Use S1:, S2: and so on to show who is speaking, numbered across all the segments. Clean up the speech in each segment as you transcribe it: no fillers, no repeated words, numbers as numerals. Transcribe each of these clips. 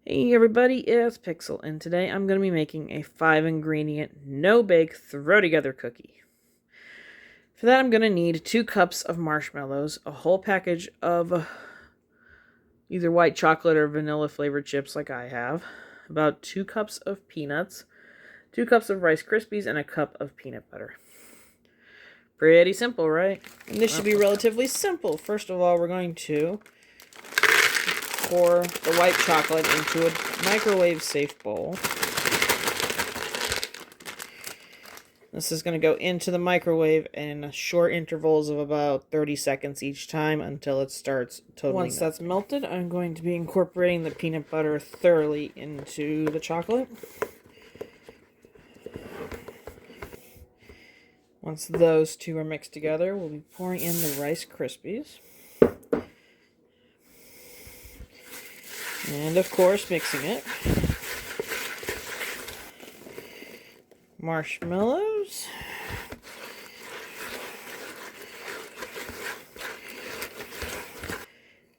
S1: Hey everybody, it's Pixel, and today I'm going to be making a 5-ingredient, no-bake, throw-together cookie. For that I'm going to need 2 cups of marshmallows, a whole package of either white chocolate or vanilla flavored chips like I have, about 2 cups of peanuts, 2 cups of Rice Krispies, and a cup of peanut butter. Pretty simple, right? And this should be relatively simple. First of all, we're going to pour the white chocolate into a microwave-safe bowl. This is going to go into the microwave in short intervals of about 30 seconds each time until it starts totally melting. Once that's melted, I'm going to be incorporating the peanut butter thoroughly into the chocolate. Once those two are mixed together, we'll be pouring in the Rice Krispies. And of course, mixing it. Marshmallows.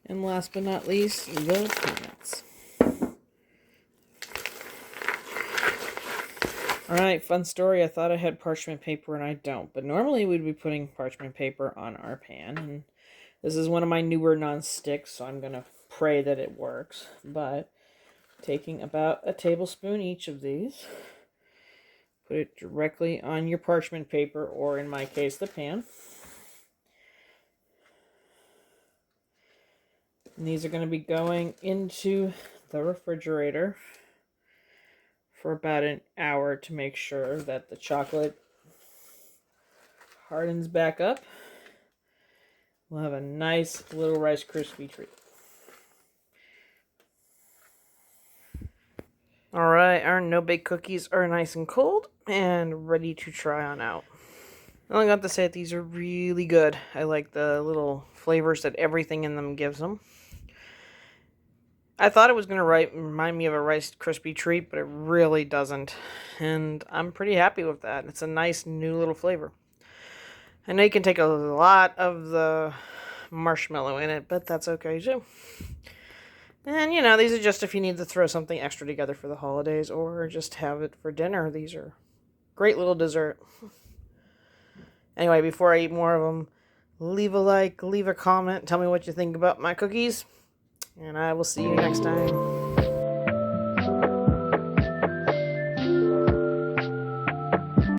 S1: And last but not least, the peanuts. Alright, fun story. I thought I had parchment paper and I don't. But normally we'd be putting parchment paper on our pan. And this is one of my newer non-sticks, so I'm going to pray that it works. But taking about a tablespoon each of these, put it directly on your parchment paper, or in my case, the pan. And these are going to be going into the refrigerator for about an hour to make sure that the chocolate hardens back up. We'll have a nice little Rice Krispie treat. Alright, our no-bake cookies are nice and cold and ready to try on out. I only got to say that these are really good. I like the little flavors that everything in them gives them. I thought it was going to remind me of a Rice Krispie treat, but it really doesn't. And I'm pretty happy with that. It's a nice new little flavor. I know you can take a lot of the marshmallow in it, but that's okay too. And, you know, these are just if you need to throw something extra together for the holidays or just have it for dinner. These are great little dessert. Anyway, before I eat more of them, leave a like, leave a comment, tell me what you think about my cookies, and I will see you next time.